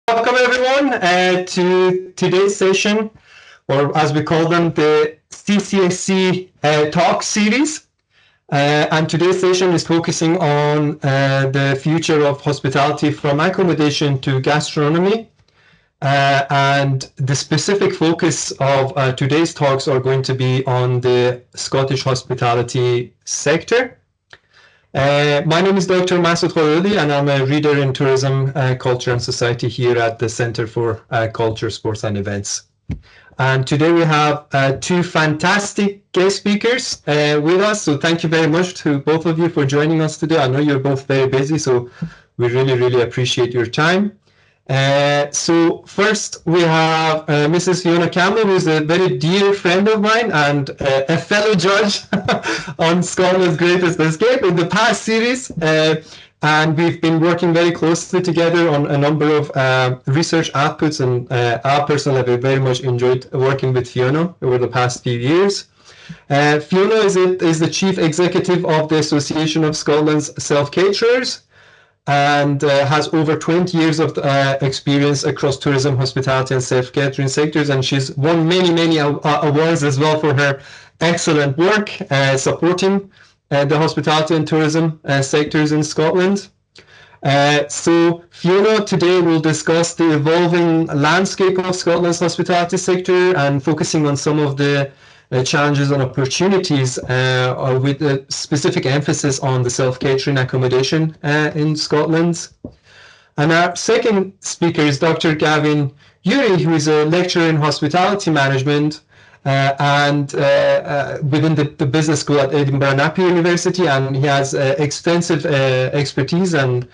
Welcome everyone to today's session, or as we call them, the CCSE Talks series. And today's session is focusing on the future of hospitality from accommodation to gastronomy. And the specific focus of today's talks are going to be on the Scottish hospitality sector. My name is Dr. Masoud Khalili, and I'm a reader in tourism, culture and society here at the Center for Culture, Sports and Events. And today we have two fantastic guest speakers with us. So thank you very much to both of you for joining us today. I know you're both very busy, so we really appreciate your time. So first we have Mrs. Fiona Campbell, who's a very dear friend of mine and a fellow judge on Scotland's Greatest Escape in the past series. And we've been working very closely together on a number of research outputs, and I personally have very much enjoyed working with Fiona over the past few years. Fiona is the Chief Executive of the Association of Scotland's Self-Caterers, and has over 20 years of experience across tourism, hospitality and self-catering sectors. And she's won many awards as well for her excellent work supporting the hospitality and tourism sectors in Scotland. So Fiona today will discuss the evolving landscape of Scotland's hospitality sector and focusing on some of the challenges and opportunities with a specific emphasis on the self-catering accommodation in Scotland. And our second speaker is Dr. Gavin Urie, who is a lecturer in hospitality management and within the business school at Edinburgh Napier University, and he has extensive expertise and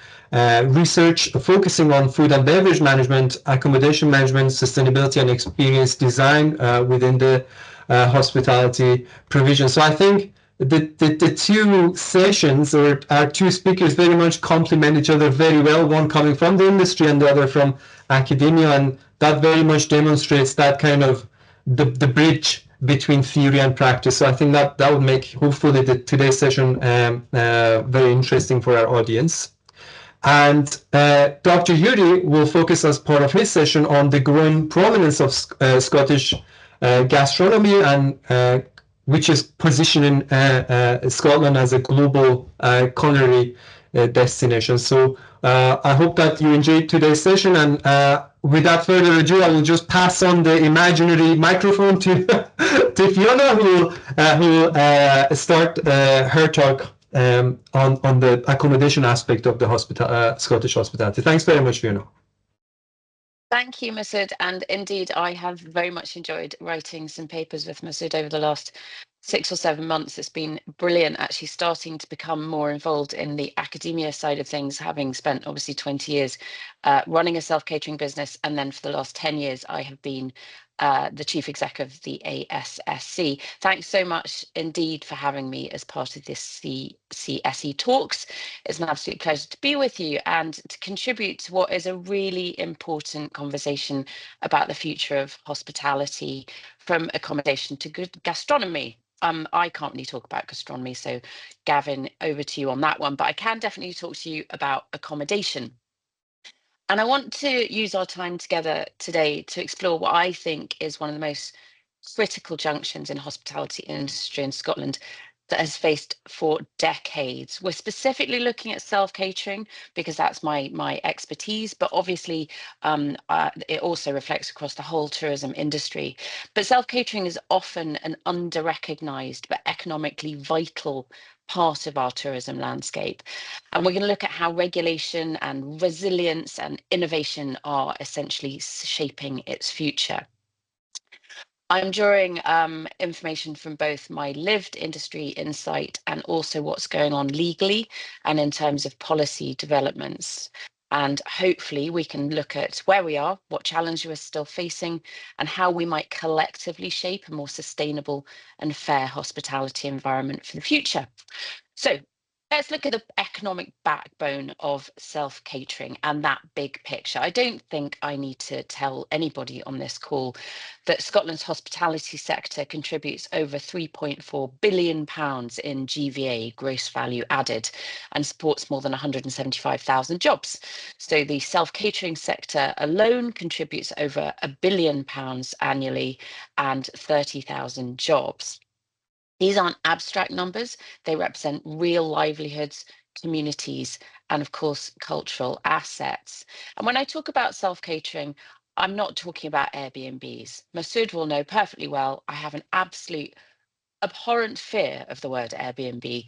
research focusing on food and beverage management, accommodation management, sustainability and experience design within the hospitality provision. So I think the two sessions, or our two speakers, very much complement each other very well, one coming from the industry and the other from academia, and that very much demonstrates that kind of the bridge between theory and practice. So I think that would make hopefully today's session very interesting for our audience. And Dr. Urie will focus as part of his session on the growing prominence of Scottish gastronomy, and which is positioning Scotland as a global culinary destination. So I hope that you enjoyed today's session, and without further ado, I will just pass on the imaginary microphone to Fiona, who will start her talk on the accommodation aspect of the Scottish hospitality. Thanks very much, Fiona. Thank you, Masoud. And indeed, I have very much enjoyed writing some papers with Masoud over the last 6 or 7 months. It's been brilliant, actually starting to become more involved in the academia side of things, having spent obviously 20 years running a self-catering business. And then for the last 10 years, I have been the chief exec of the ASSC. Thanks so much indeed for having me as part of this CCSE Talks. It's an absolute pleasure to be with you and to contribute to what is a really important conversation about the future of hospitality from accommodation to good gastronomy. I can't really talk about gastronomy, so Gavin, over to you on that one, but I can definitely talk to you about accommodation. And I want to use our time together today to explore what I think is one of the most critical junctions in hospitality industry in Scotland that has faced for decades. We're specifically looking at self-catering because that's my expertise, but obviously it also reflects across the whole tourism industry. But self-catering is often an under-recognised but economically vital part of our tourism landscape. And we're going to look at how regulation and resilience and innovation are essentially shaping its future. I'm drawing information from both my lived industry insight and also what's going on legally and in terms of policy developments. And hopefully we can look at where we are, what challenges we're still facing, and how we might collectively shape a more sustainable and fair hospitality environment for the future. So Let's look at the economic backbone of self-catering and that big picture. I don't think I need to tell anybody on this call that Scotland's hospitality sector contributes over £3.4 billion in GVA, gross value added, and supports more than 175,000 jobs. So the self-catering sector alone contributes over £1 billion annually and 30,000 jobs. These aren't abstract numbers, they represent real livelihoods, communities, and of course, cultural assets. And when I talk about self-catering, I'm not talking about Airbnbs. Masood will know perfectly well, I have an absolute abhorrent fear of the word Airbnb.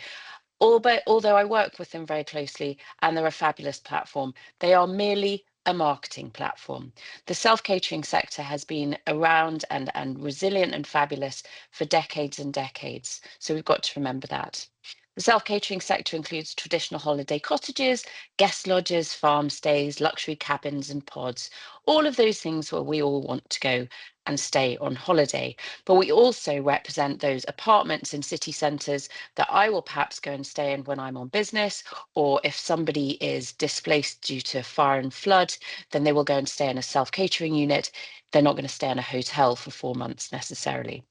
Although I work with them very closely and they're a fabulous platform, they are merely a marketing platform. The self-catering sector has been around and resilient and fabulous for decades and decades. So we've got to remember that. The self-catering sector includes traditional holiday cottages, guest lodges, farm stays, luxury cabins and pods, all of those things where we all want to go and stay on holiday. But we also represent those apartments in city centres that I will perhaps go and stay in when I'm on business, or if somebody is displaced due to fire and flood, then they will go and stay in a self-catering unit. They're not going to stay in a hotel for 4 months necessarily.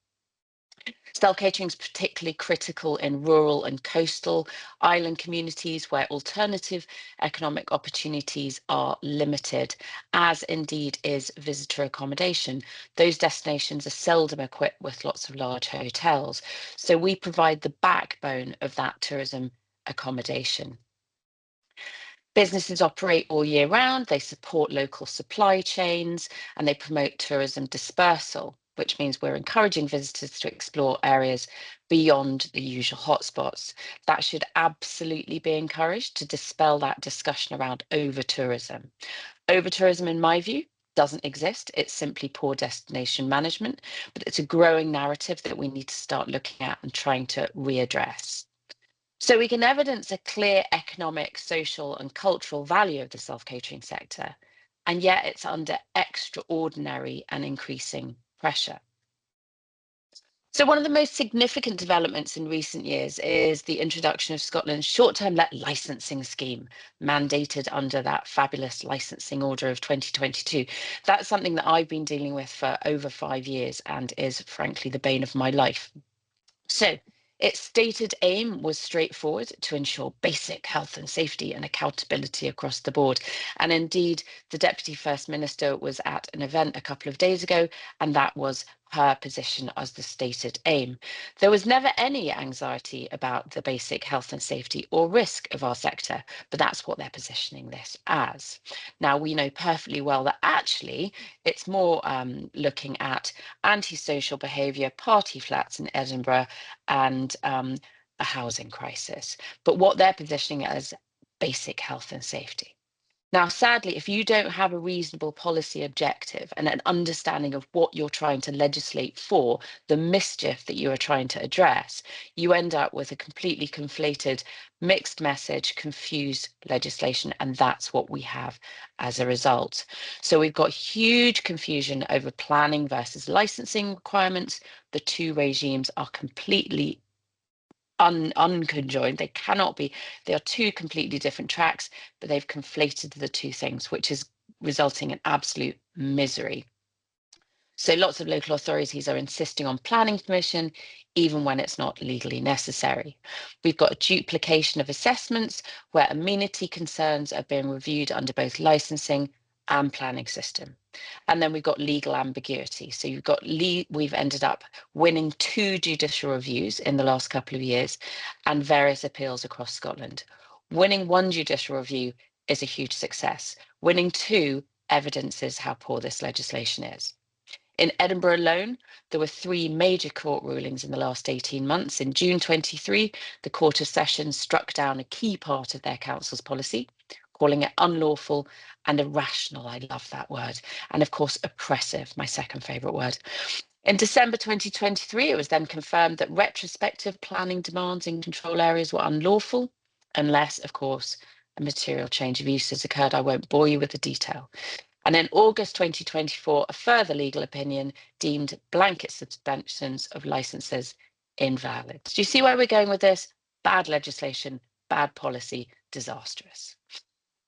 Self-catering is particularly critical in rural and coastal island communities where alternative economic opportunities are limited, as indeed is visitor accommodation. Those destinations are seldom equipped with lots of large hotels. So we provide the backbone of that tourism accommodation. Businesses operate all year round, they support local supply chains, and they promote tourism dispersal, which means we're encouraging visitors to explore areas beyond the usual hotspots. That should absolutely be encouraged to dispel that discussion around over-tourism. Over-tourism, in my view, doesn't exist. It's simply poor destination management, but it's a growing narrative that we need to start looking at and trying to readdress. So we can evidence a clear economic, social and cultural value of the self-catering sector, and yet it's under extraordinary and increasing pressure. So one of the most significant developments in recent years is the introduction of Scotland's short-term let licensing scheme, mandated under that fabulous licensing order of 2022. That's something that I've been dealing with for over 5 years and is frankly the bane of my life. So its stated aim was straightforward: to ensure basic health and safety and accountability across the board. And indeed, the Deputy First Minister was at an event a couple of days ago, and that was her position as the stated aim. There was never any anxiety about the basic health and safety or risk of our sector, but that's what they're positioning this as. Now, we know perfectly well that actually it's more looking at antisocial behaviour, party flats in Edinburgh, and a housing crisis. But what they're positioning as basic health and safety. Now, sadly, if you don't have a reasonable policy objective and an understanding of what you're trying to legislate for, the mischief that you are trying to address, you end up with a completely conflated, mixed message, confused legislation, and that's what we have as a result. So we've got huge confusion over planning versus licensing requirements. The two regimes are completely unconjoined. They cannot be. They are two completely different tracks, but they've conflated the two things, which is resulting in absolute misery. So lots of local authorities are insisting on planning permission, even when it's not legally necessary. We've got a duplication of assessments where amenity concerns are being reviewed under both licensing and planning system. And then we've got legal ambiguity. So we've ended up winning 2 judicial reviews in the last couple of years and various appeals across Scotland. Winning 1 judicial review is a huge success. Winning 2 evidences how poor this legislation is. In Edinburgh alone, there were 3 major court rulings in the last 18 months. In June 23, the Court of Session struck down a key part of their council's policy, calling it unlawful and irrational. I love that word. And of course, oppressive, my second favourite word. In December 2023, it was then confirmed that retrospective planning demands in control areas were unlawful, unless, of course, a material change of use has occurred. I won't bore you with the detail. And in August 2024, a further legal opinion deemed blanket suspensions of licences invalid. Do you see where we're going with this? Bad legislation, bad policy disastrous.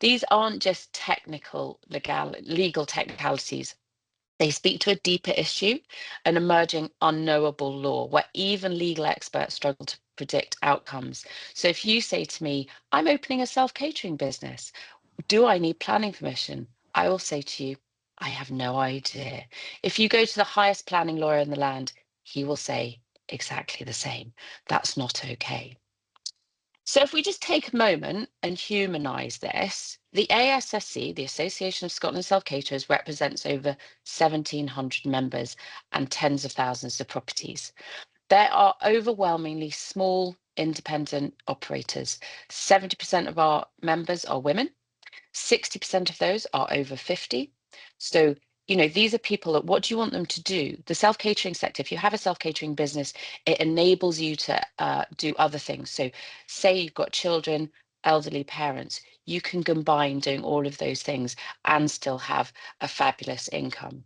These aren't just legal technicalities. They speak to a deeper issue, an emerging unknowable law where even legal experts struggle to predict outcomes. So if you say to me, I'm opening a self-catering business, do I need planning permission? I will say to you, I have no idea. If you go to the highest planning lawyer in the land, he will say exactly the same. That's not okay. So if we just take a moment and humanise this, the ASSC, the Association of Scotland Self-Caterers, represents over 1,700 members and tens of thousands of properties. There are overwhelmingly small independent operators. 70% of our members are women. 60% of those are over 50. So, these are people that, what do you want them to do? The self-catering sector, if you have a self-catering business, it enables you to do other things. So say you've got children, elderly parents, you can combine doing all of those things and still have a fabulous income.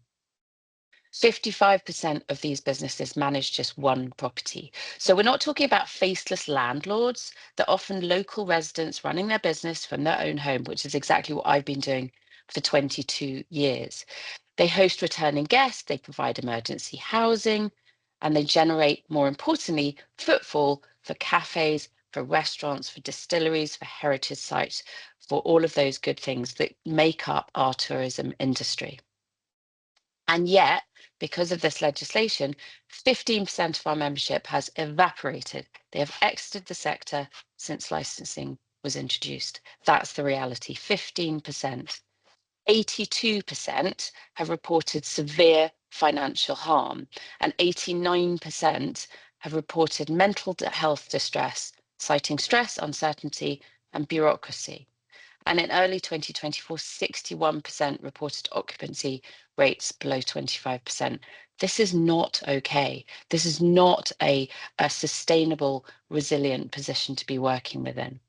55% of these businesses manage just one property. So we're not talking about faceless landlords. They're often local residents running their business from their own home, which is exactly what I've been doing for 22 years. They host returning guests, they provide emergency housing, and they generate, more importantly, footfall for cafes, for restaurants, for distilleries, for heritage sites, for all of those good things that make up our tourism industry. And yet, because of this legislation, 15% of our membership has evaporated. They have exited the sector since licensing was introduced. That's the reality, 15%. 82% have reported severe financial harm, and 89% have reported mental health distress, citing stress, uncertainty, and bureaucracy. And in early 2024, 61% reported occupancy rates below 25%. This is not okay. This is not a sustainable, resilient position to be working within.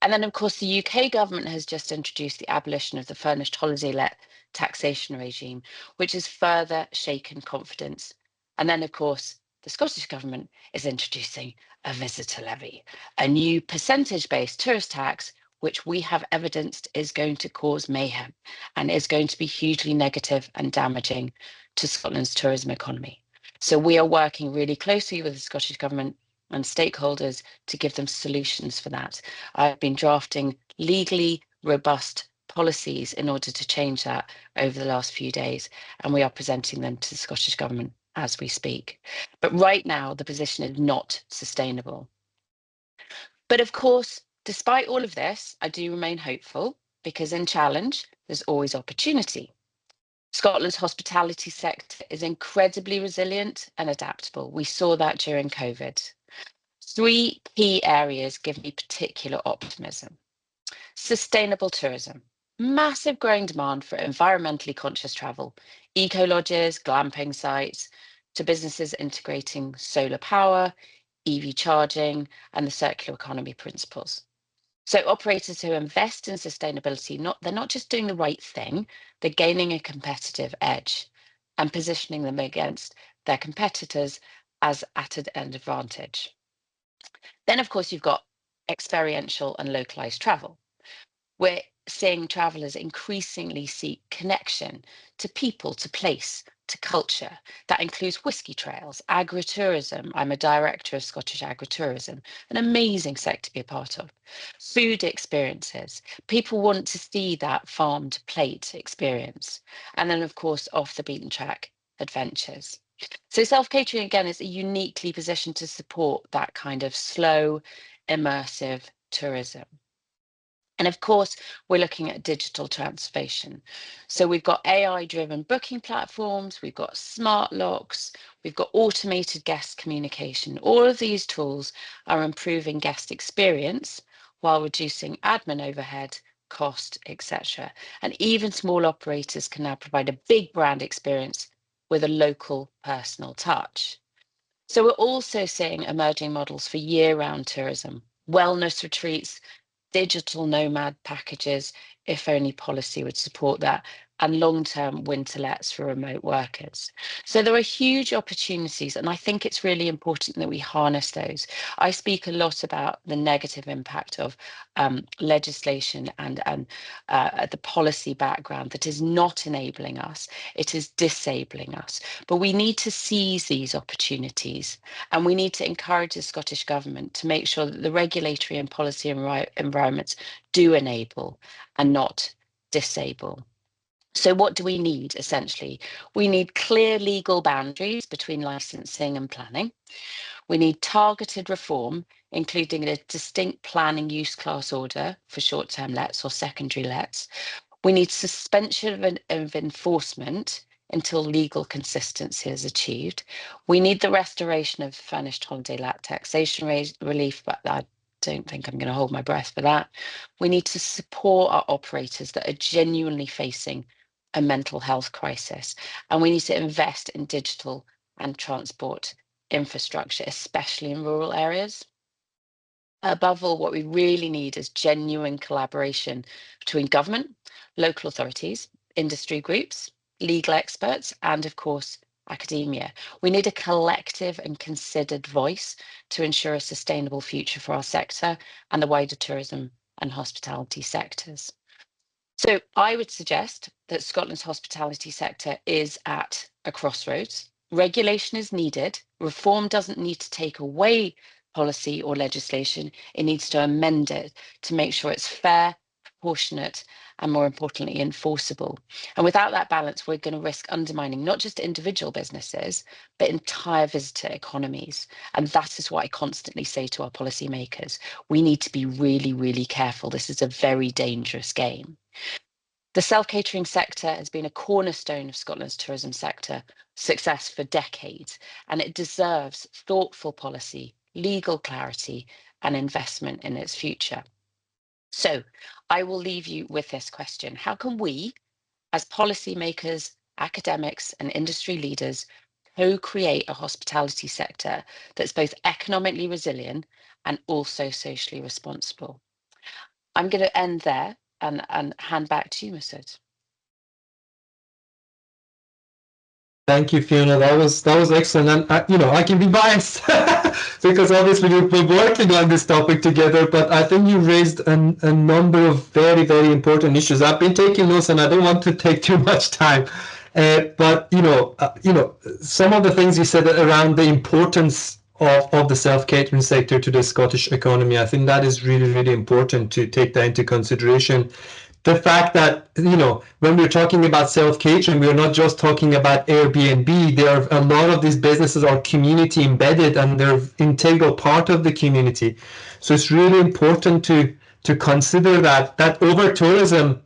And then, of course, the UK government has just introduced the abolition of the furnished holiday let taxation regime, which has further shaken confidence. And then, of course, the Scottish government is introducing a visitor levy, a new percentage-based tourist tax, which we have evidenced is going to cause mayhem and is going to be hugely negative and damaging to Scotland's tourism economy. So we are working really closely with the Scottish government and stakeholders to give them solutions for that. I've been drafting legally robust policies in order to change that over the last few days, and we are presenting them to the Scottish government as we speak. But right now, the position is not sustainable. But of course, despite all of this, I do remain hopeful because in challenge, there's always opportunity. Scotland's hospitality sector is incredibly resilient and adaptable. We saw that during COVID. 3 key areas give me particular optimism. Sustainable tourism, massive growing demand for environmentally conscious travel, eco-lodges, glamping sites, to businesses integrating solar power, EV charging, and the circular economy principles. So operators who invest in sustainability, they're not just doing the right thing, they're gaining a competitive edge and positioning them against their competitors as at an advantage. Then, of course, you've got experiential and localized travel. We're seeing travelers increasingly seek connection to people, to place, to culture. That includes whisky trails, agritourism. I'm a director of Scottish Agritourism, an amazing sector to be a part of. Food experiences. People want to see that farm to plate experience. And then, of course, off the beaten track adventures. So self-catering, again, is uniquely positioned to support that kind of slow, immersive tourism. And of course, we're looking at digital transformation. So we've got AI-driven booking platforms, we've got smart locks, we've got automated guest communication. All of these tools are improving guest experience while reducing admin overhead, cost, etc. And even small operators can now provide a big brand experience with a local personal touch. So we're also seeing emerging models for year-round tourism, wellness retreats, digital nomad packages, if only policy would support that, and long-term winter lets for remote workers. So there are huge opportunities, and I think it's really important that we harness those. I speak a lot about the negative impact of legislation and the policy background that is not enabling us, it is disabling us. But we need to seize these opportunities, and we need to encourage the Scottish Government to make sure that the regulatory and policy environments do enable and not disable. So what do we need, essentially? We need clear legal boundaries between licensing and planning. We need targeted reform, including a distinct planning use class order for short-term lets or secondary lets. We need suspension of enforcement until legal consistency is achieved. We need the restoration of furnished holiday let taxation relief, but I don't think I'm going to hold my breath for that. We need to support our operators that are genuinely facing a mental health crisis, and we need to invest in digital and transport infrastructure, especially in rural areas. Above all, what we really need is genuine collaboration between government, local authorities, industry groups, legal experts, and of course, academia. We need a collective and considered voice to ensure a sustainable future for our sector and the wider tourism and hospitality sectors. So I would suggest that Scotland's hospitality sector is at a crossroads. Regulation is needed. Reform doesn't need to take away policy or legislation. It needs to amend it to make sure it's fair, proportionate, and more importantly, enforceable. And without that balance, we're going to risk undermining not just individual businesses, but entire visitor economies. And that is what I constantly say to our policymakers. We need to be really, really careful. This is a very dangerous game. The self-catering sector has been a cornerstone of Scotland's tourism sector success for decades, and it deserves thoughtful policy, legal clarity, and investment in its future. So I will leave you with this question. How can we, as policymakers, academics, and industry leaders, co-create a hospitality sector that's both economically resilient and also socially responsible? I'm going to end there and hand back to you, Masood. Thank you, Fiona. That was excellent. And I can be biased because obviously we've been working on this topic together. But I think you raised a number of very, very important issues. I've been taking notes, and I don't want to take too much time. But some of the things you said around the importance of the self-catering sector to the Scottish economy, I think that is really, really important to take that into consideration. The fact that, when we're talking about self-catering, we're not just talking about Airbnb. There are a lot of these businesses are community embedded, and they're integral part of the community. So it's really important to consider that over-tourism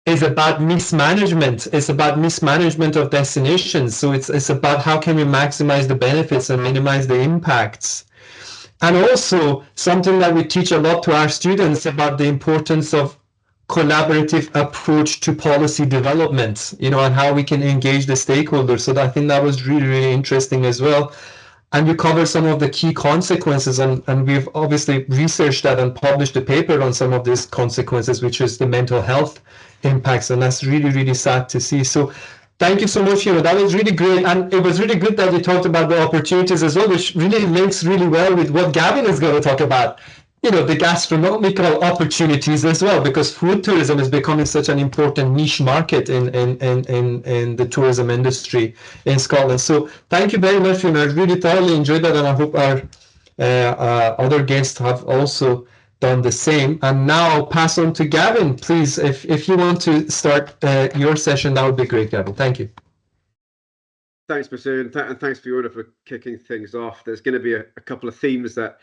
is about mismanagement. It's about mismanagement of destinations. So it's about how can we maximize the benefits and minimize the impacts. And also something that we teach a lot to our students about the importance of collaborative approach to policy development, and how we can engage the stakeholders. So I think that was really, really interesting as well. And you cover some of the key consequences, and we've obviously researched that and published a paper on some of these consequences, which is the mental health impacts, and that's really, really sad to see. So thank you so much, that was really great. And it was really good that you talked about the opportunities as well, which really links really well with what Gavin is going to talk about, the gastronomical opportunities as well, because food tourism is becoming such an important niche market in the tourism industry in Scotland. So thank you very much, Fiona. I really thoroughly enjoyed that, and I hope our other guests have also done the same. And now I'll pass on to Gavin. Please, if you want to start your session, that would be great, Gavin. Thank you. Thanks, Masood, and thanks, Fiona, for kicking things off. There's going to be a couple of themes that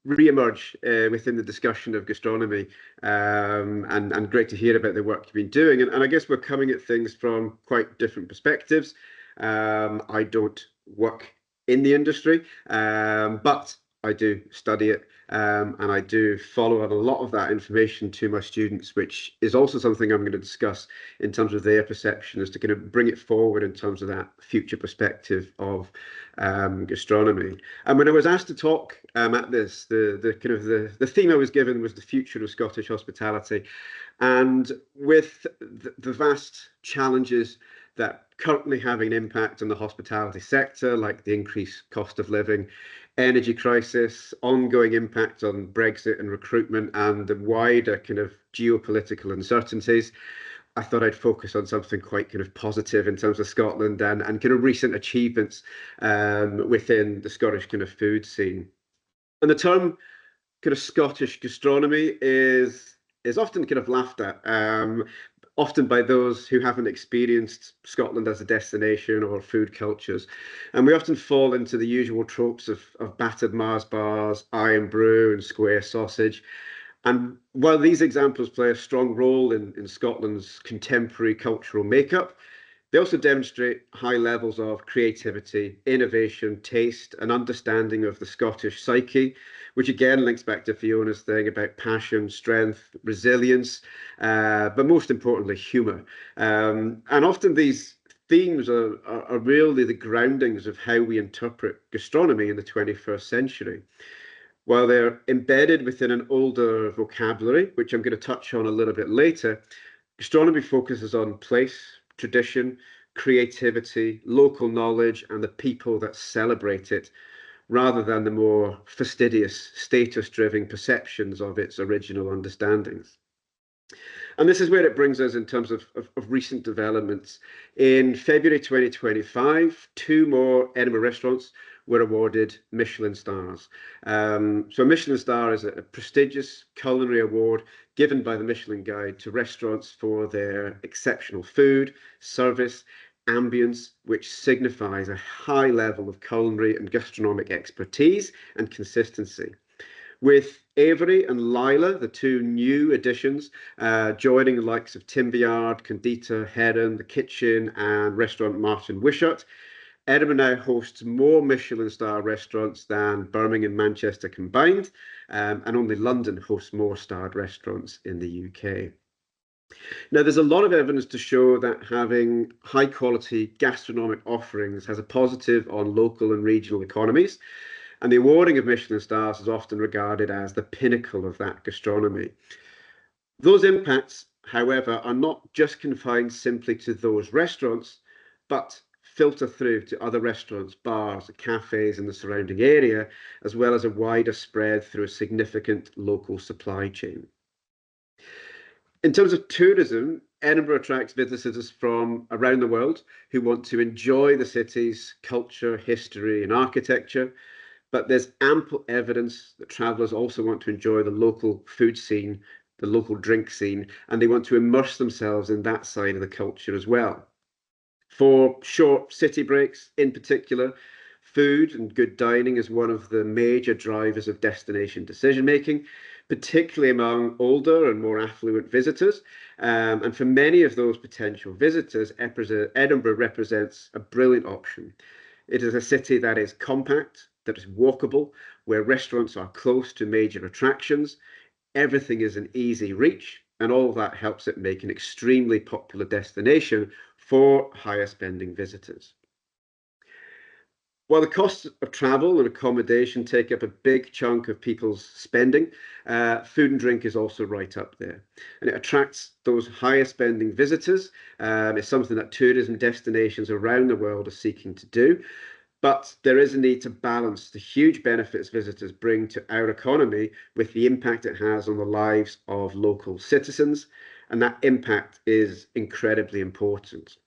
re-emerge within the discussion of gastronomy, and great to hear about the work you've been doing. And I guess we're coming at things from quite different perspectives. I don't work in the industry, but I do study it, and I do follow on a lot of that information to my students, which is also something I'm going to discuss in terms of their perception, as to kind of bring it forward in terms of that future perspective of gastronomy. And when I was asked to talk at this, the theme I was given was the future of Scottish hospitality. And with the vast challenges that currently having an impact on the hospitality sector, like the increased cost of living, energy crisis, ongoing impact on Brexit and recruitment, and the wider kind of geopolitical uncertainties, I thought I'd focus on something quite kind of positive in terms of Scotland and kind of recent achievements within the Scottish kind of food scene. And the term kind of Scottish gastronomy is often kind of laughed at, often by those who haven't experienced Scotland as a destination or food cultures. And we often fall into the usual tropes of battered Mars bars, iron brew and square sausage. And while these examples play a strong role in Scotland's contemporary cultural makeup, they also demonstrate high levels of creativity, innovation, taste, and understanding of the Scottish psyche, which again links back to Fiona's thing about passion, strength, resilience, but most importantly, humour. And often these themes are really the groundings of how we interpret gastronomy in the 21st century. While they're embedded within an older vocabulary, which I'm going to touch on a little bit later, gastronomy focuses on place, tradition, creativity, local knowledge, and the people that celebrate it, rather than the more fastidious, status-driven perceptions of its original understandings. And this is where it brings us in terms of recent developments. In February 2025, 2 more Edinburgh restaurants were awarded Michelin stars. So a Michelin star is a prestigious culinary award given by the Michelin Guide to restaurants for their exceptional food, service, ambience, which signifies a high level of culinary and gastronomic expertise and consistency. With Avery and Lila, the 2 new additions, joining the likes of Timbyard, Condita, Heron, The Kitchen, and restaurant Martin Wishart, Edinburgh now hosts more Michelin star restaurants than Birmingham and Manchester combined, and only London hosts more starred restaurants in the UK. Now, there's a lot of evidence to show that having high quality gastronomic offerings has a positive on local and regional economies. And the awarding of Michelin stars is often regarded as the pinnacle of that gastronomy. Those impacts, however, are not just confined simply to those restaurants, but filter through to other restaurants, bars, cafes in the surrounding area, as well as a wider spread through a significant local supply chain. In terms of tourism, Edinburgh attracts visitors from around the world who want to enjoy the city's culture, history, and architecture. But there's ample evidence that travellers also want to enjoy the local food scene, the local drink scene, and they want to immerse themselves in that side of the culture as well. For short city breaks in particular, food and good dining is one of the major drivers of destination decision making, particularly among older and more affluent visitors. And for many of those potential visitors, Edinburgh represents a brilliant option. It is a city that is compact, that is walkable, where restaurants are close to major attractions. Everything is an easy reach, and all of that helps it make an extremely popular destination for higher spending visitors. While the costs of travel and accommodation take up a big chunk of people's spending, food and drink is also right up there. And it attracts those higher spending visitors. It's something that tourism destinations around the world are seeking to do. But there is a need to balance the huge benefits visitors bring to our economy with the impact it has on the lives of local citizens. And that impact is incredibly important.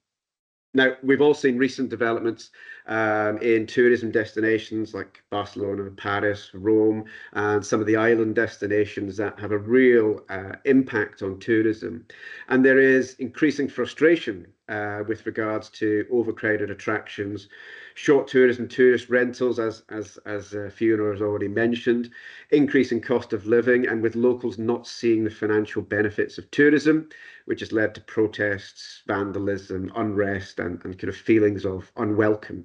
Now, we've all seen recent developments in tourism destinations like Barcelona, Paris, Rome, and some of the island destinations that have a real impact on tourism. And there is increasing frustration with regards to overcrowded attractions, short tourism, tourist rentals, as Fiona has already mentioned, increasing cost of living, and with locals not seeing the financial benefits of tourism, which has led to protests, vandalism, unrest, and kind of feelings of unwelcome.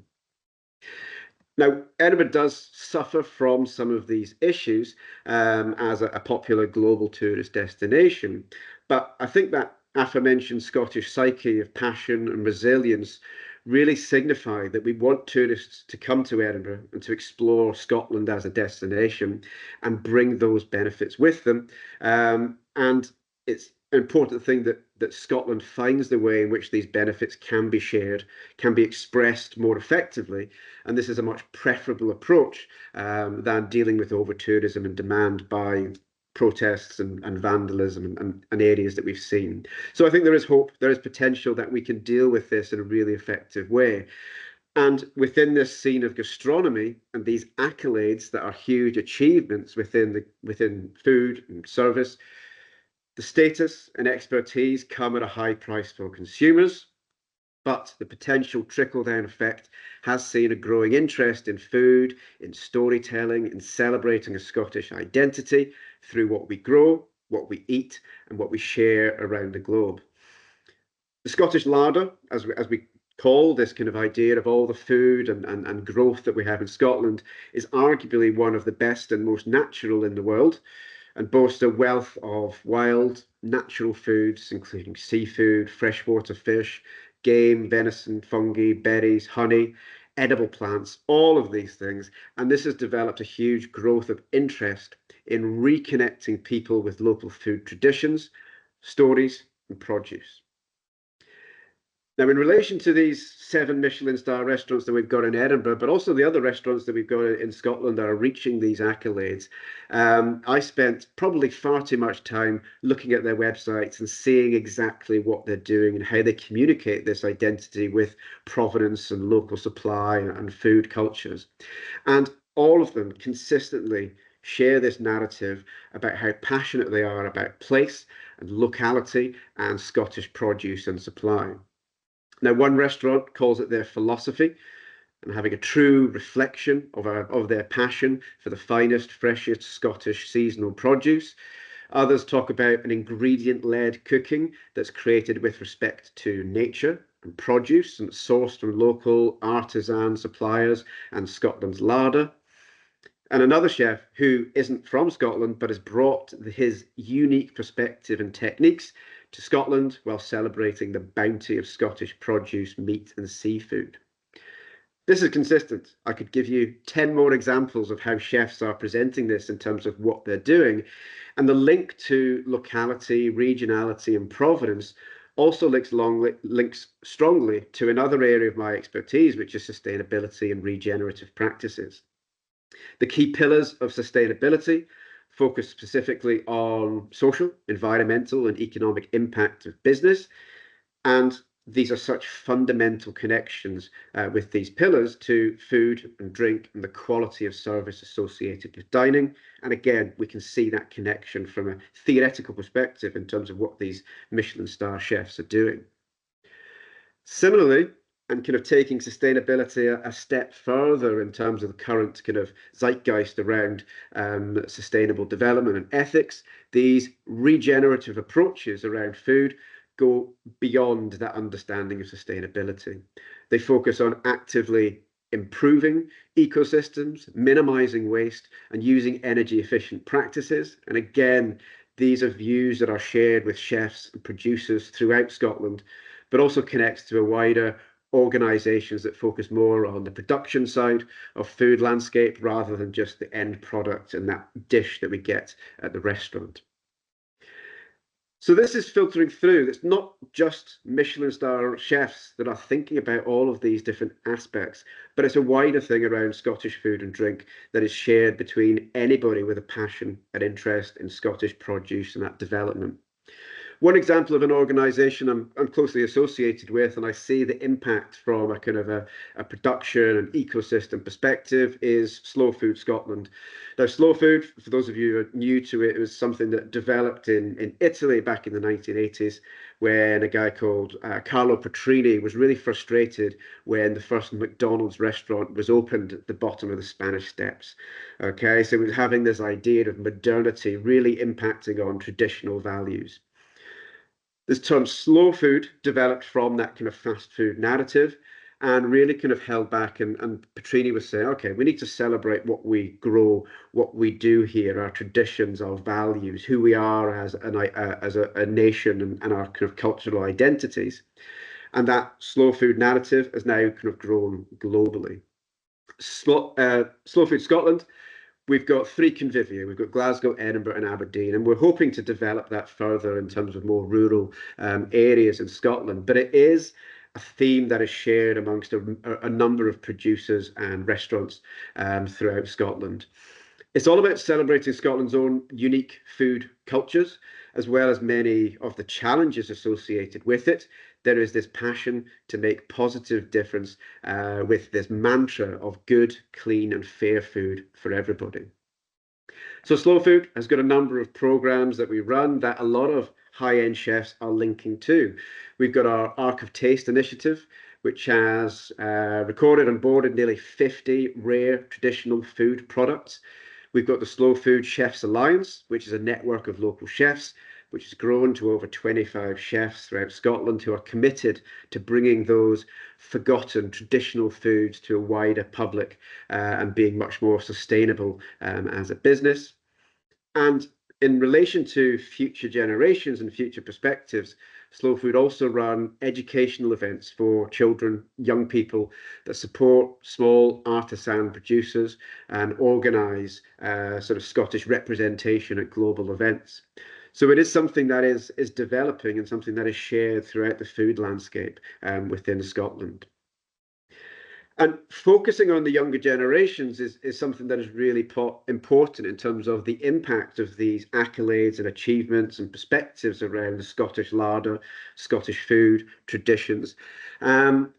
Now, Edinburgh does suffer from some of these issues as a popular global tourist destination, but I think that aforementioned Scottish psyche of passion and resilience really signify that we want tourists to come to Edinburgh and to explore Scotland as a destination and bring those benefits with them. And it's an important thing that Scotland finds the way in which these benefits can be shared, can be expressed more effectively. And this is a much preferable approach than dealing with over-tourism and demand by protests and vandalism and areas that we've seen. So I think there is hope, there is potential that we can deal with this in a really effective way. And within this scene of gastronomy and these accolades that are huge achievements within food and service, the status and expertise come at a high price for consumers, but the potential trickle-down effect has seen a growing interest in food, in storytelling, in celebrating a Scottish identity through what we grow, what we eat, and what we share around the globe. The Scottish larder, as we call this kind of idea of all the food and growth that we have in Scotland, is arguably one of the best and most natural in the world, and boasts a wealth of wild, natural foods, including seafood, freshwater fish, game, venison, fungi, berries, honey, edible plants, all of these things. And this has developed a huge growth of interest in reconnecting people with local food traditions, stories, and produce. Now, in relation to these 7 Michelin star restaurants that we've got in Edinburgh, but also the other restaurants that we've got in Scotland that are reaching these accolades, I spent probably far too much time looking at their websites and seeing exactly what they're doing and how they communicate this identity with provenance and local supply and food cultures. And all of them consistently share this narrative about how passionate they are about place and locality and Scottish produce and supply. Now, one restaurant calls it their philosophy and having a true reflection of their passion for the finest, freshest Scottish seasonal produce. Others talk about an ingredient-led cooking that's created with respect to nature and produce and sourced from local artisan suppliers and Scotland's larder. And another chef who isn't from Scotland but has brought his unique perspective and techniques to Scotland while celebrating the bounty of Scottish produce, meat and seafood. This is consistent. I could give you 10 more examples of how chefs are presenting this in terms of what they're doing. And the link to locality, regionality and provenance also links strongly to another area of my expertise, which is sustainability and regenerative practices. The key pillars of sustainability focus specifically on social, environmental and economic impact of business. And these are such fundamental connections with these pillars to food and drink and the quality of service associated with dining. And again, we can see that connection from a theoretical perspective in terms of what these Michelin star chefs are doing. Similarly, and kind of taking sustainability a step further in terms of the current kind of zeitgeist around sustainable development and ethics, these regenerative approaches around food go beyond that understanding of sustainability. They focus on actively improving ecosystems, minimizing waste, and using energy efficient practices. And again, these are views that are shared with chefs and producers throughout Scotland, but also connects to a wider organisations that focus more on the production side of food landscape rather than just the end product and that dish that we get at the restaurant. So this is filtering through. It's not just Michelin star chefs that are thinking about all of these different aspects, but it's a wider thing around Scottish food and drink that is shared between anybody with a passion and interest in Scottish produce and that development. One example of an organisation I'm closely associated with, and I see the impact from a kind of a production and ecosystem perspective, is Slow Food Scotland. Now, Slow Food, for those of you who are new to it, it was something that developed in Italy back in the 1980s, when a guy called Carlo Petrini was really frustrated when the first McDonald's restaurant was opened at the bottom of the Spanish Steps. Okay, so it was having this idea of modernity really impacting on traditional values. This term slow food developed from that kind of fast food narrative, and really kind of held back. And Petrini was saying, okay, we need to celebrate what we grow, what we do here, our traditions, our values, who we are as a nation, and our kind of cultural identities. And that slow food narrative has now kind of grown globally. Slow Food Scotland, we've got 3 convivia. We've got Glasgow, Edinburgh, and Aberdeen, and we're hoping to develop that further in terms of more rural areas in Scotland. But it is a theme that is shared amongst a number of producers and restaurants throughout Scotland. It's all about celebrating Scotland's own unique food cultures, as well as many of the challenges associated with it. There is this passion to make positive difference with this mantra of good, clean, and fair food for everybody. So Slow Food has got a number of programs that we run that a lot of high-end chefs are linking to. We've got our Arc of Taste initiative, which has recorded and boarded nearly 50 rare traditional food products. We've got the Slow Food Chefs Alliance, which is a network of local chefs, which has grown to over 25 chefs throughout Scotland who are committed to bringing those forgotten traditional foods to a wider public and being much more sustainable as a business. And in relation to future generations and future perspectives, Slow Food also run educational events for children, young people that support small artisan producers and organise sort of Scottish representation at global events. So it is something that is developing and something that is shared throughout the food landscape within Scotland. And focusing on the younger generations is something that is really important in terms of the impact of these accolades and achievements and perspectives around the Scottish larder, Scottish food, traditions. And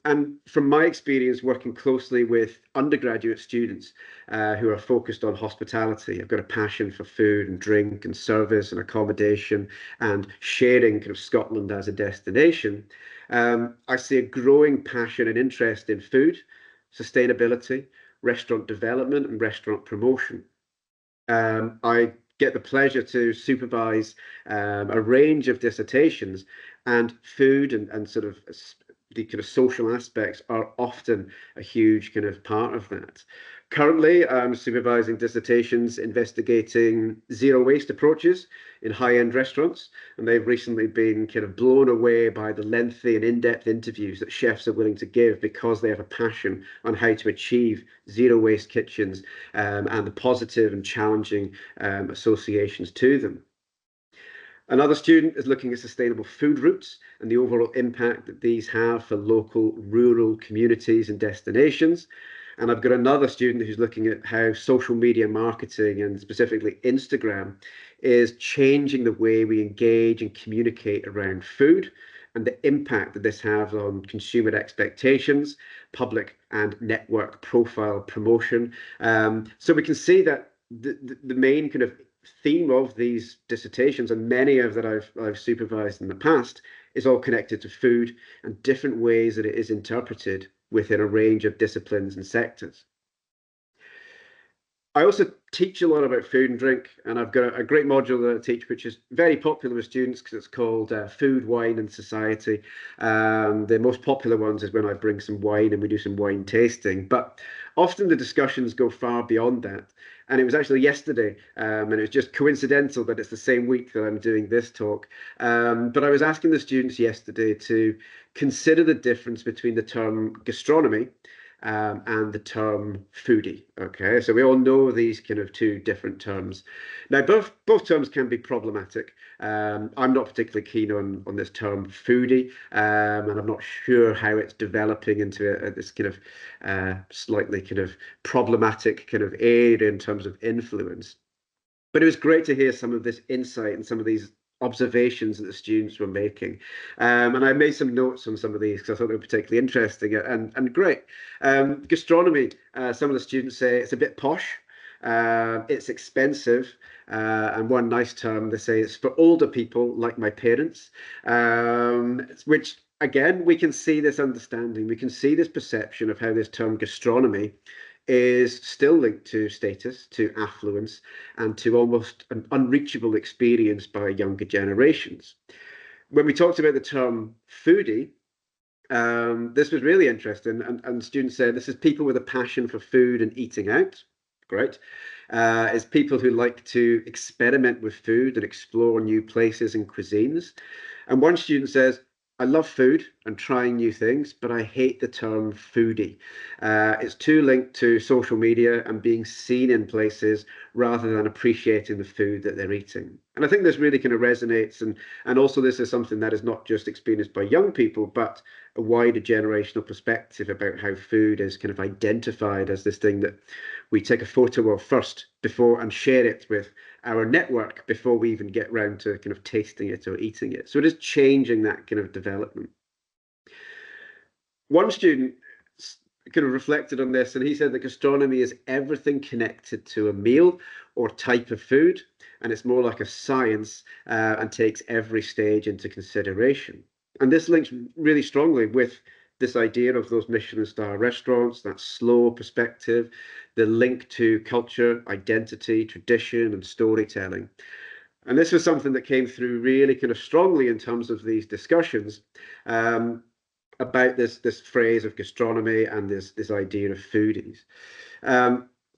from my experience working closely with undergraduate students who are focused on hospitality, I've got a passion for food and drink and service and accommodation and sharing kind of Scotland as a destination. I see a growing passion and interest in food, sustainability, restaurant development, and restaurant promotion. I get the pleasure to supervise a range of dissertations, and food and sort of the kind of social aspects are often a huge kind of part of that. Currently, I'm supervising dissertations investigating zero waste approaches in high-end restaurants, and they've recently been kind of blown away by the lengthy and in-depth interviews that chefs are willing to give because they have a passion on how to achieve zero waste kitchens and the positive and challenging associations to them. Another student is looking at sustainable food routes and the overall impact that these have for local rural communities and destinations. And I've got another student who's looking at how social media marketing and specifically Instagram is changing the way we engage and communicate around food and the impact that this has on consumer expectations, public and network profile promotion. So we can see that the main kind of theme of these dissertations, and many of that I've supervised in the past, is all connected to food and different ways that it is interpreted within a range of disciplines and sectors. I also teach a lot about food and drink, and I've got a great module that I teach, which is very popular with students because it's called Food, Wine and Society. The most popular ones is when I bring some wine and we do some wine tasting, but often the discussions go far beyond that. And it was actually yesterday, and it was just coincidental that it's the same week that I'm doing this talk. But I was asking the students yesterday to consider the difference between the term gastronomy and the term foodie. Okay, so we all know these kind of two different terms. Now, both terms can be problematic. I'm not particularly keen on this term foodie, and I'm not sure how it's developing into this kind of slightly kind of problematic kind of area in terms of influence. But it was great to hear some of this insight and some of these observations that the students were making. And I made some notes on some of these because I thought they were particularly interesting and great. Gastronomy, some of the students say it's a bit posh, it's expensive, and one nice term, they say it's for older people like my parents, which again, we can see this understanding, we can see this perception of how this term gastronomy is still linked to status, to affluence, and to almost an unreachable experience by younger generations. When we talked about the term foodie, this was really interesting, and students said this is people with a passion for food and eating out. Great. It's people who like to experiment with food and explore new places and cuisines. And one student says, I love food and trying new things, but I hate the term foodie. It's too linked to social media and being seen in places rather than appreciating the food that they're eating. And I think this really kind of resonates. And also this is something that is not just experienced by young people, but a wider generational perspective about how food is kind of identified as this thing that we take a photo of first before and share it with our network before we even get round to kind of tasting it or eating it. So it is changing that kind of development. One student kind of reflected on this, and he said that gastronomy is everything connected to a meal or type of food, and it's more like a science and takes every stage into consideration. And this links really strongly with this idea of those Michelin star restaurants, that slow perspective, the link to culture, identity, tradition, and storytelling. And this was something that came through really kind of strongly in terms of these discussions about this phrase of gastronomy and this idea of foodies.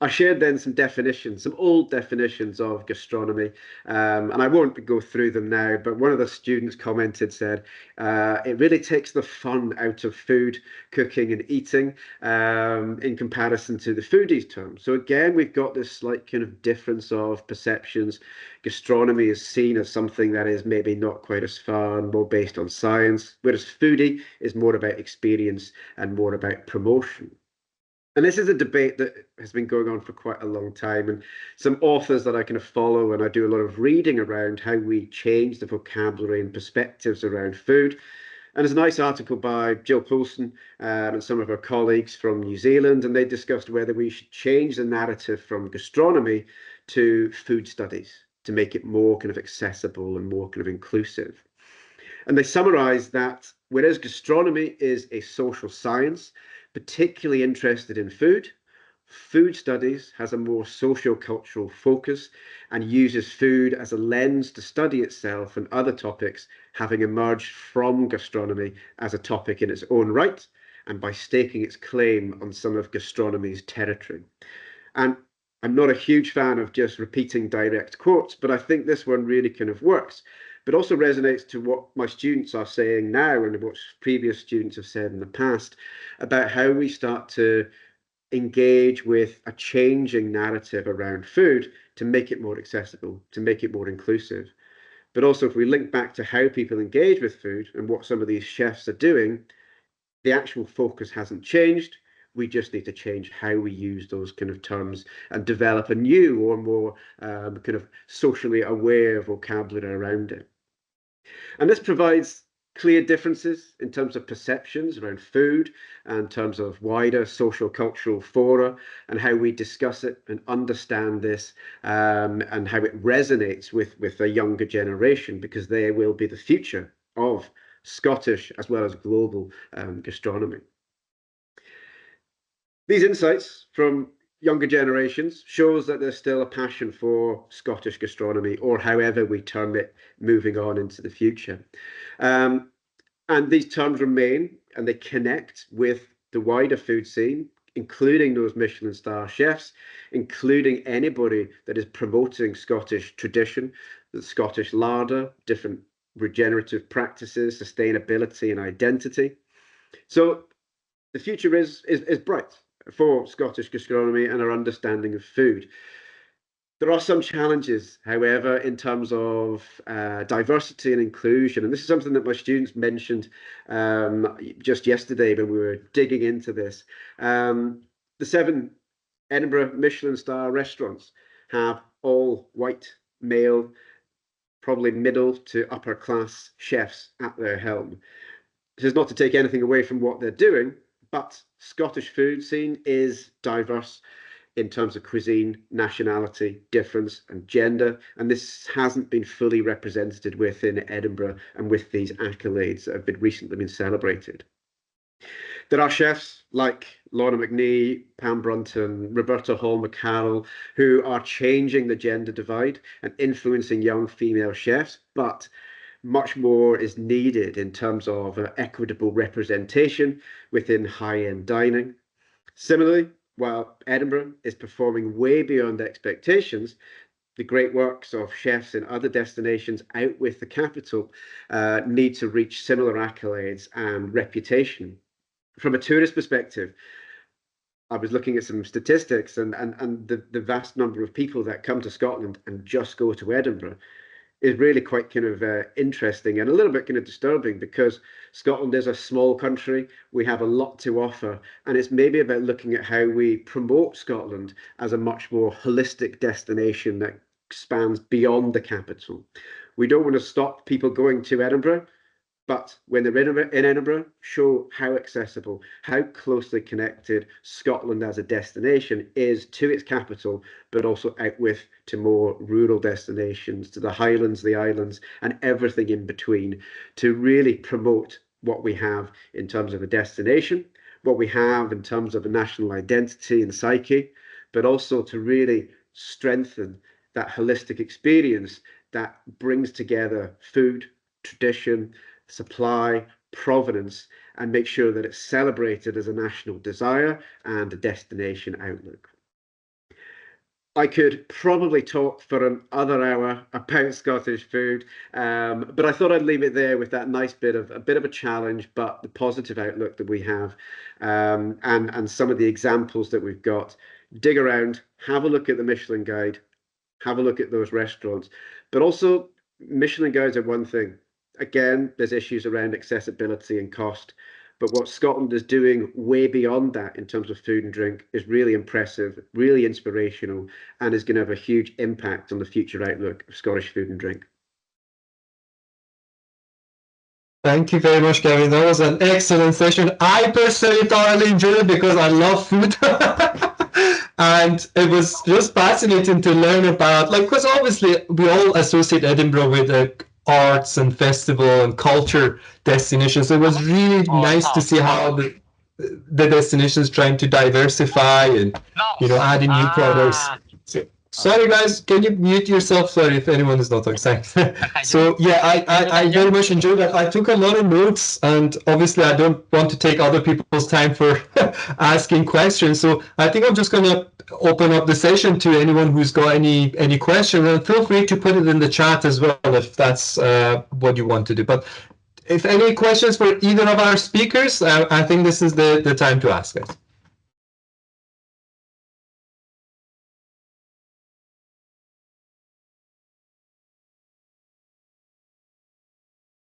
I shared then some definitions, some old definitions of gastronomy, and I won't go through them now, but one of the students commented, said, it really takes the fun out of food, cooking and eating in comparison to the foodies term. So again, we've got this slight kind of difference of perceptions. Gastronomy is seen as something that is maybe not quite as fun, more based on science, whereas foodie is more about experience and more about promotion. And this is a debate that has been going on for quite a long time. And some authors that I kind of follow, and I do a lot of reading around how we change the vocabulary and perspectives around food. And there's a nice article by Jill Poulsen and some of her colleagues from New Zealand, and they discussed whether we should change the narrative from gastronomy to food studies to make it more kind of accessible and more kind of inclusive. And they summarize that whereas gastronomy is a social science, particularly interested in food, food studies has a more socio-cultural focus and uses food as a lens to study itself and other topics, having emerged from gastronomy as a topic in its own right and by staking its claim on some of gastronomy's territory. And I'm not a huge fan of just repeating direct quotes, but I think this one really kind of works, but also resonates to what my students are saying now and what previous students have said in the past about how we start to engage with a changing narrative around food to make it more accessible, to make it more inclusive. But also, if we link back to how people engage with food and what some of these chefs are doing, the actual focus hasn't changed. We just need to change how we use those kind of terms and develop a new or more kind of socially aware vocabulary around it. And this provides clear differences in terms of perceptions around food and in terms of wider social cultural fora and how we discuss it and understand this and how it resonates with a younger generation, because they will be the future of Scottish as well as global gastronomy. These insights from younger generations shows that there's still a passion for Scottish gastronomy, or however we term it, moving on into the future. And these terms remain and they connect with the wider food scene, including those Michelin star chefs, including anybody that is promoting Scottish tradition, the Scottish larder, different regenerative practices, sustainability and identity. So the future is bright for Scottish gastronomy and our understanding of food. There are some challenges, however, in terms of diversity and inclusion. And this is something that my students mentioned just yesterday when we were digging into this. The 7 Edinburgh Michelin star restaurants have all white, male, probably middle to upper class chefs at their helm. This is not to take anything away from what they're doing, but Scottish food scene is diverse in terms of cuisine, nationality, difference and gender, and this hasn't been fully represented within Edinburgh and with these accolades that have recently been celebrated. There are chefs like Lorna McNee, Pam Brunton, Roberta Hall McCarroll, who are changing the gender divide and influencing young female chefs, but much more is needed in terms of equitable representation within high-end dining. Similarly, while Edinburgh is performing way beyond expectations, the great works of chefs in other destinations out with the capital need to reach similar accolades and reputation. From a tourist perspective, I was looking at some statistics, and the vast number of people that come to Scotland and just go to Edinburgh is really quite kind of interesting and a little bit kind of disturbing, because Scotland is a small country. We have a lot to offer, and it's maybe about looking at how we promote Scotland as a much more holistic destination that spans beyond the capital. We don't want to stop people going to Edinburgh, but when they're in Edinburgh, show how accessible, how closely connected Scotland as a destination is to its capital, but also out with to more rural destinations, to the Highlands, the islands, and everything in between, to really promote what we have in terms of a destination, what we have in terms of a national identity and psyche, but also to really strengthen that holistic experience that brings together food, tradition, supply, provenance, and make sure that it's celebrated as a national desire and a destination outlook. I could probably talk for another hour about Scottish food, but I thought I'd leave it there with that nice bit of a challenge, but the positive outlook that we have, and some of the examples that we've got. Dig around, have a look at the Michelin Guide, have a look at those restaurants, but also Michelin Guides are one thing. Again, there's issues around accessibility and cost, but what Scotland is doing way beyond that in terms of food and drink is really impressive, really inspirational, and is going to have a huge impact on the future outlook of Scottish food and drink. Thank you very much, Gavin. That was an excellent session. I personally thoroughly enjoyed it because I love food. And it was just fascinating to learn about, like, because obviously we all associate Edinburgh with arts and festival and culture destinations. So it was really nice to see how the destinations trying to diversify and, you know, adding new products. So, sorry guys, can you mute yourself? Sorry if anyone is not talking. So yeah, I very much enjoyed that. I took a lot of notes, and obviously I don't want to take other people's time for asking questions. So I think I'm just gonna open up the session to anyone who's got any questions, and feel free to put it in the chat as well if that's what you want to do. But if any questions for either of our speakers, I think this is the time to ask it.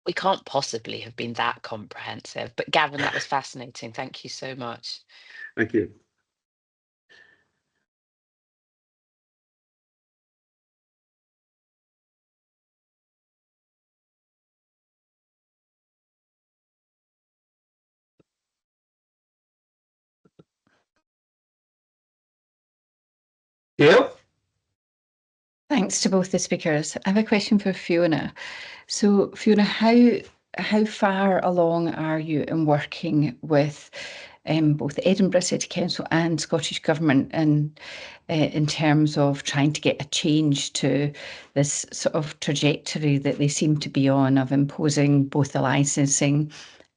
We can't possibly have been that comprehensive, but Gavin, that was fascinating. Thank you so much. Thank you. Yeah. Thanks to both the speakers. I have a question for Fiona. So Fiona, how far along are you in working with both Edinburgh City Council and Scottish Government in terms of trying to get a change to this sort of trajectory that they seem to be on of imposing both the licensing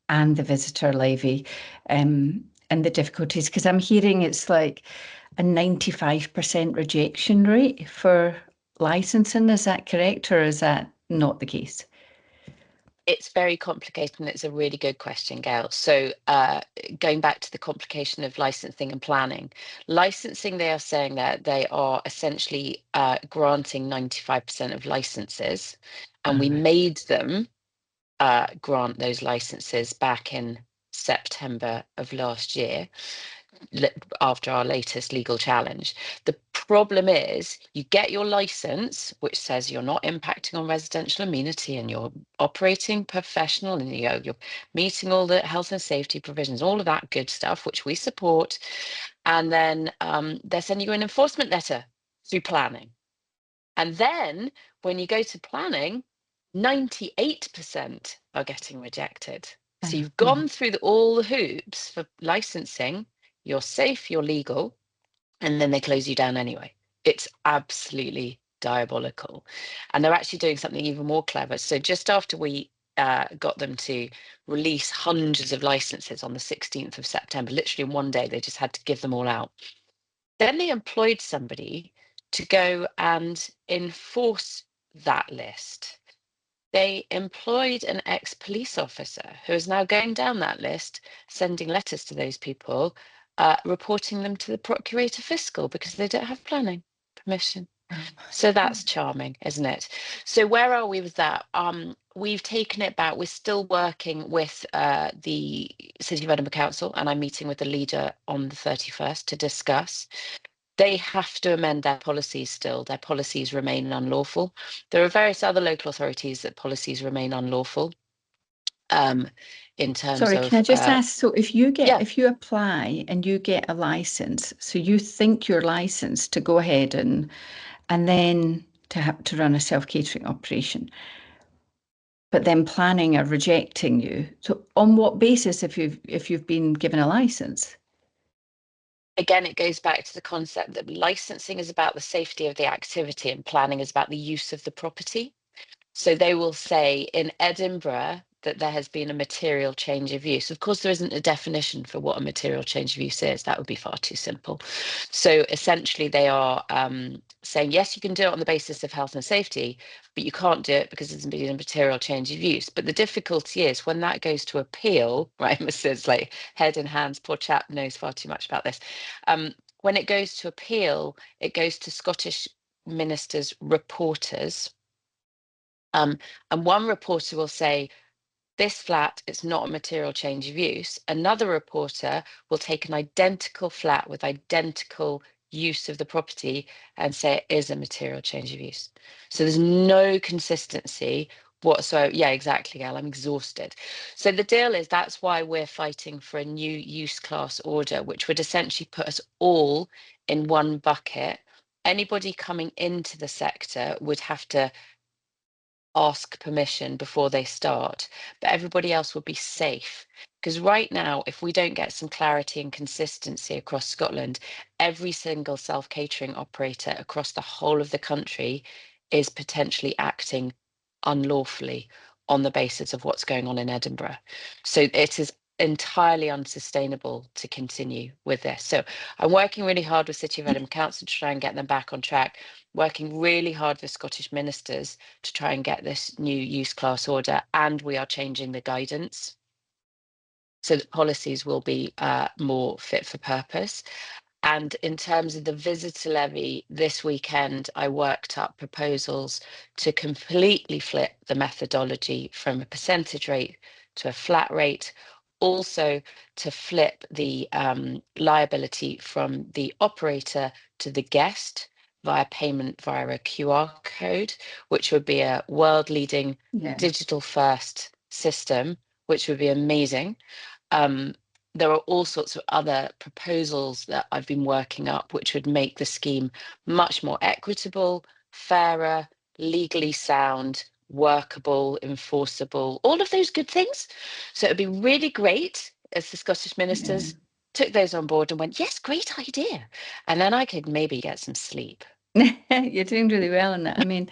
and the visitor levy, and the difficulties? Because I'm hearing it's like a 95% rejection rate for licensing. Is that correct, or is that not the case? It's very complicated, and it's a really good question, Gail. So going back to the complication of licensing and planning, licensing, they are saying that they are essentially granting 95% of licenses, and we made them grant those licenses back in September of last year, after our latest legal challenge. The problem is you get your license, which says you're not impacting on residential amenity and you're operating professional and you're meeting all the health and safety provisions, all of that good stuff, which we support. And then they're sending you an enforcement letter through planning. And then when you go to planning, 98% are getting rejected. So you've gone through all the hoops for licensing, you're safe, you're legal, and then they close you down anyway. It's absolutely diabolical. And they're actually doing something even more clever. So just after we got them to release hundreds of licenses on the 16th of September, literally in one day, they just had to give them all out. Then they employed somebody to go and enforce that list. They employed an ex-police officer who is now going down that list, sending letters to those people, reporting them to the Procurator Fiscal because they don't have planning permission. So that's charming, isn't it? So where are we with that? We've taken it back. We're still working with the City of Edinburgh Council, and I'm meeting with the leader on the 31st to discuss. They have to amend their policies still. Their policies remain unlawful. There are various other local authorities that policies remain unlawful. In terms Sorry, of, can I just ask, so if you yeah. apply and you get a license, so you think you're licensed to go ahead and then to have to run a self-catering operation, but then planning are rejecting you. So on what basis if you've been given a license? Again, it goes back to the concept that licensing is about the safety of the activity and planning is about the use of the property. So they will say in Edinburgh that there has been a material change of use. Of course, there isn't a definition for what a material change of use is. That would be far too simple. So essentially, they are saying, yes, you can do it on the basis of health and safety, but you can't do it because there's been a material change of use. But the difficulty is when that goes to appeal, right? It's like head in hands, poor chap knows far too much about this. When it goes to appeal, it goes to Scottish ministers' reporters. And one reporter will say, this flat, it's not a material change of use. Another reporter will take an identical flat with identical use of the property and say it is a material change of use. So there's no consistency whatsoever. Yeah, exactly, Gail. I'm exhausted. So the deal is that's why we're fighting for a new use class order, which would essentially put us all in one bucket. Anybody coming into the sector would have to ask permission before they start, but everybody else will be safe. Because right now, if we don't get some clarity and consistency across Scotland, every single self-catering operator across the whole of the country is potentially acting unlawfully on the basis of what's going on in Edinburgh. So it is entirely unsustainable to continue with this. So I'm working really hard with City of Edinburgh Council to try and get them back on track, working really hard with Scottish ministers to try and get this new use class order, and we are changing the guidance so that policies will be more fit for purpose. And in terms of the visitor levy, this weekend, I worked up proposals to completely flip the methodology from a percentage rate to a flat rate, also to flip the liability from the operator to the guest via payment via a QR code, which would be a world-leading digital first system, which would be amazing. There are all sorts of other proposals that I've been working up, which would make the scheme much more equitable, fairer, legally sound, workable, enforceable, all of those good things. So it'd be really great as the Scottish ministers took those on board and went, yes, great idea. And then I could maybe get some sleep. You're doing really well in that. I mean,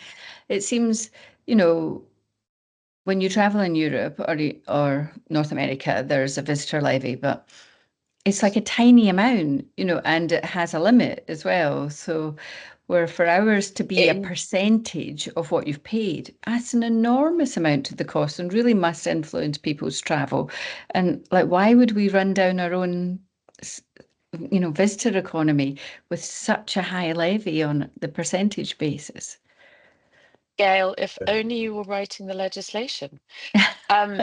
it seems, when you travel in Europe or North America, there's a visitor levy, but it's like a tiny amount, and it has a limit as well. So where for ours to be a percentage of what you've paid, that's an enormous amount to the cost and really must influence people's travel. And like, why would we run down our own, visitor economy with such a high levy on the percentage basis? Gail, if only you were writing the legislation.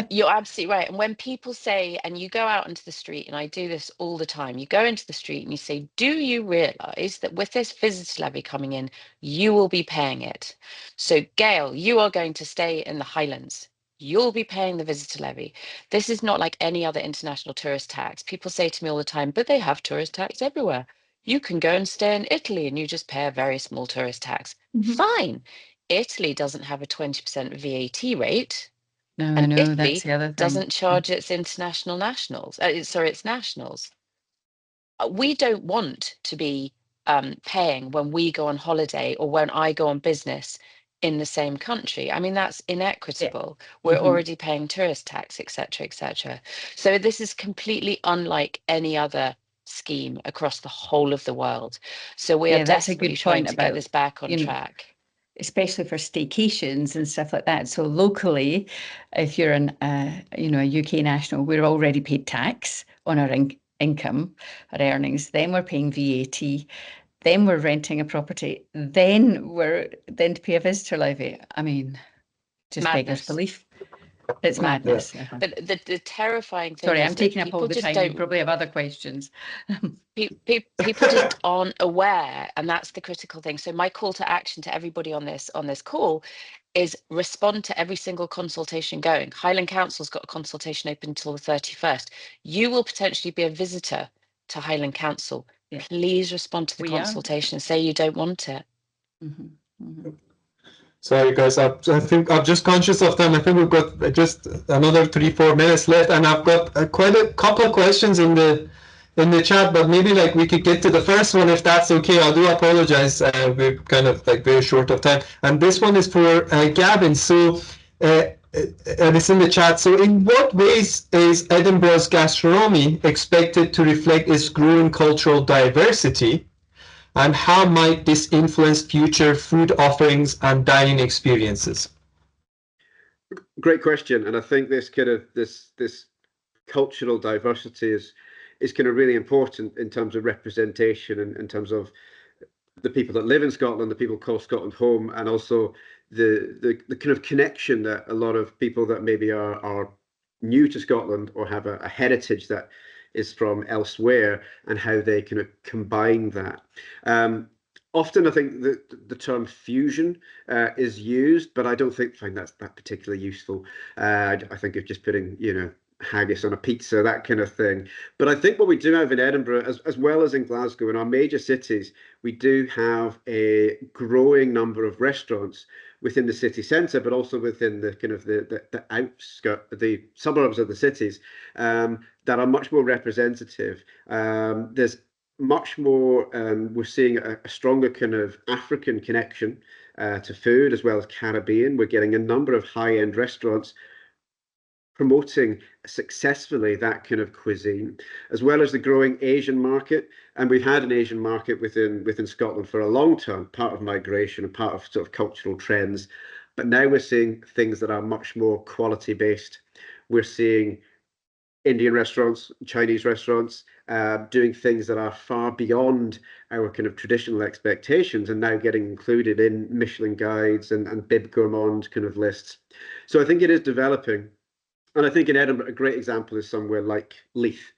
You're absolutely right. And when people say, and you go out into the street, and I do this all the time, you go into the street and you say, do you realise that with this visitor levy coming in, you will be paying it? So Gail, you are going to stay in the Highlands. You'll be paying the visitor levy. This is not like any other international tourist tax. People say to me all the time, but they have tourist tax everywhere. You can go and stay in Italy and you just pay a very small tourist tax. Fine. Italy doesn't have a 20% VAT rate. No, And I know, Italy that's the other thing. doesn't charge its international nationals. Its nationals. We don't want to be paying when we go on holiday or when I go on business in the same country. I mean, that's inequitable. We're already paying tourist tax, etc., etc. So this is completely unlike any other scheme across the whole of the world. So we are that's a desperately good trying point to get about, this back on track. Especially for staycations and stuff like that. So locally, if you're a UK national, we're already paid tax on our income, our earnings. Then we're paying VAT. Then we're renting a property. Then to pay a visitor levy. I mean, just beggars Madness. belief. It's madness. But the terrifying thing Sorry, is I'm taking up all the just time. You probably have other questions. People just aren't aware, and that's the critical thing. So my call to action to everybody on this call is respond to every single consultation going. Highland Council's got a consultation open until the 31st. You will potentially be a visitor to Highland Council. Please respond to the consultation and say you don't want it. Sorry, guys. I think I'm just conscious of time. I think we've got just another 3-4 minutes left, and I've got quite a couple of questions in the chat. But maybe like we could get to the first one if that's okay. I do apologize. We're kind of like very short of time, and this one is for Gavin. So, and it's in the chat. So, in what ways is Edinburgh's gastronomy expected to reflect its growing cultural diversity? And how might this influence future food offerings and dining experiences? Great question, and I think this kind of this cultural diversity is kind of really important in terms of representation and in terms of the people that live in Scotland, the people call Scotland home, and also the kind of connection that a lot of people that maybe are new to Scotland or have a heritage that is from elsewhere, and how they kind of combine that. Often I think the term fusion is used, but I don't find that particularly useful. I think of just putting, haggis on a pizza, that kind of thing. But I think what we do have in Edinburgh, as well as in Glasgow, in our major cities, we do have a growing number of restaurants within the city centre, but also within the kind of the outskirts, the suburbs of the cities, that are much more representative. There's much more, we're seeing a stronger kind of African connection to food, as well as Caribbean. We're getting a number of high-end restaurants promoting successfully that kind of cuisine, as well as the growing Asian market. And we've had an Asian market within Scotland for a long time, part of migration and part of sort of cultural trends. But now we're seeing things that are much more quality based. We're seeing Indian restaurants, Chinese restaurants, doing things that are far beyond our kind of traditional expectations, and now getting included in Michelin guides and Bib Gourmand kind of lists. So I think it is developing. And I think in Edinburgh, a great example is somewhere like Leith,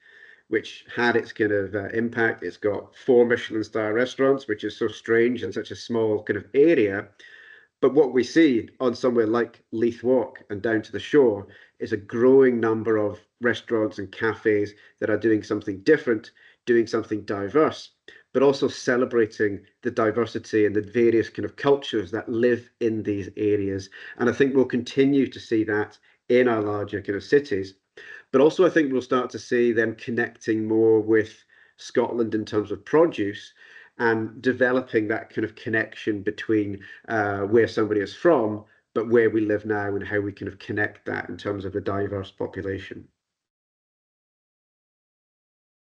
which had its kind of impact. It's got 4 Michelin star restaurants, which is so strange in such a small kind of area. But what we see on somewhere like Leith Walk and down to the shore is a growing number of restaurants and cafes that are doing something different, doing something diverse, but also celebrating the diversity and the various kind of cultures that live in these areas. And I think we'll continue to see that in our larger kind of cities. But also I think we'll start to see them connecting more with Scotland in terms of produce, and developing that kind of connection between where somebody is from, but where we live now, and how we kind of connect that in terms of a diverse population.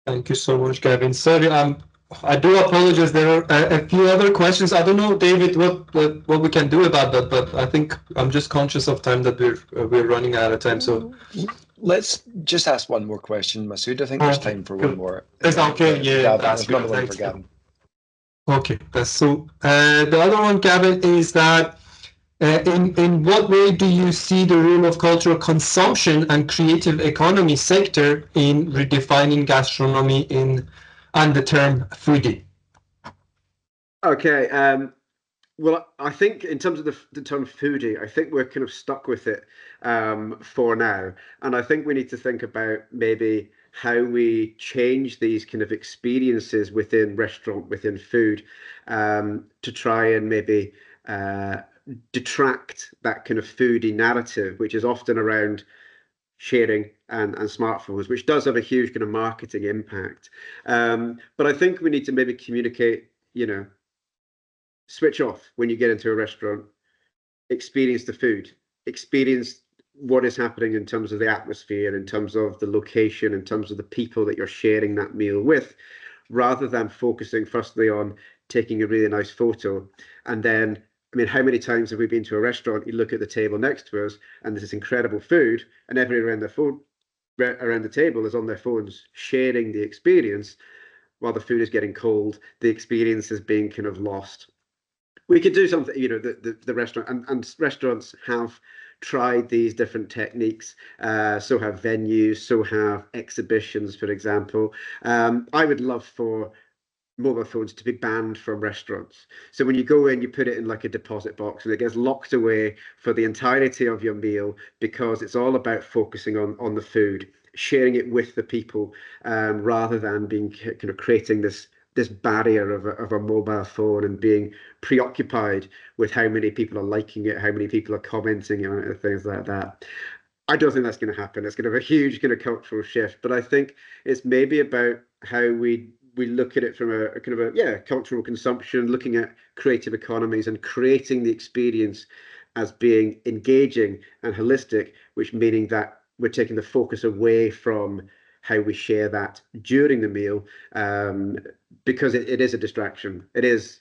Thank you so much, Gavin. Sorry, I do apologize. There are a few other questions. I don't know, David, what we can do about that, but I think I'm just conscious of time that we're running out of time. So let's just ask one more question, Masood. I think there's time for one more. It's okay. Yeah, that's another one for Gavin. Okay, that's so. The other one, Gavin, is that in what way do you see the role of cultural consumption and creative economy sector in redefining gastronomy and the term foodie? Okay, well, I think in terms of the term foodie, I think we're kind of stuck with it for now. And I think we need to think about maybe how we change these kind of experiences within restaurant, within food, to try and maybe detract that kind of foodie narrative, which is often around sharing and smartphones, which does have a huge kind of marketing impact. But I think we need to maybe communicate switch off when you get into a restaurant, experience the food, experience what is happening in terms of the atmosphere, in terms of the location, in terms of the people that you're sharing that meal with, rather than focusing firstly on taking a really nice photo. And then, I mean, how many times have we been to a restaurant, you look at the table next to us and there's this incredible food and everyone around the table is on their phones sharing the experience while the food is getting cold, the experience is being kind of lost. We could do something, the restaurant and restaurants have tried these different techniques. So have venues, so have exhibitions, for example. I would love for mobile phones to be banned from restaurants. So when you go in, you put it in like a deposit box and it gets locked away for the entirety of your meal, because it's all about focusing on the food, sharing it with the people, rather than being kind of creating this barrier of a mobile phone and being preoccupied with how many people are liking it, how many people are commenting on it, and things like that. I don't think that's going to happen. It's going to have a huge kind of cultural shift, but I think it's maybe about how we look at it from a kind of cultural consumption, looking at creative economies and creating the experience as being engaging and holistic, which meaning that we're taking the focus away from how we share that during the meal, because it is a distraction. It is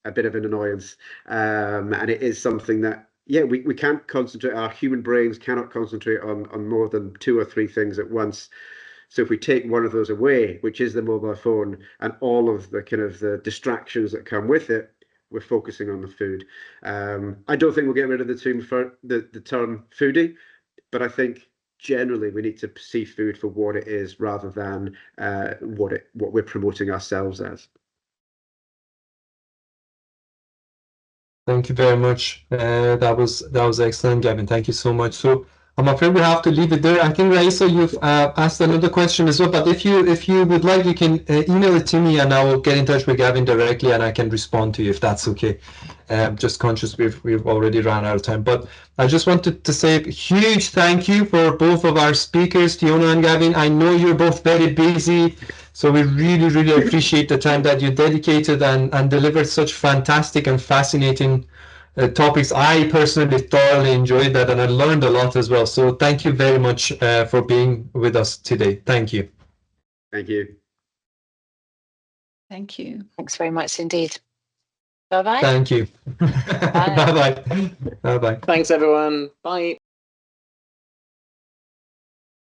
a bit of an annoyance, and it is something that we can't concentrate. Our human brains cannot concentrate on more than 2 or 3 things at once. So if we take one of those away, which is the mobile phone and all of the kind of the distractions that come with it, we're focusing on the food. I don't think we'll get rid of the term foodie, but I think generally we need to see food for what it is rather than what we're promoting ourselves as. Thank you very much. That was excellent, Gavin. Thank you so much. So I'm afraid we have to leave it there. I think, Raisa, you've asked another question as well, but if you would like, you can email it to me and I will get in touch with Gavin directly and I can respond to you if that's okay. Just conscious we've already run out of time, but I just wanted to say a huge thank you for both of our speakers, Fiona and Gavin. I know you're both very busy, so we really, really appreciate the time that you dedicated and delivered such fantastic and fascinating topics. I personally thoroughly enjoyed that and I learned a lot as well. So thank you very much for being with us today. Thank you. Thank you. Thank you. Thanks very much indeed. Bye-bye. Thank you. Bye-bye. Bye-bye. Thanks, everyone. Bye.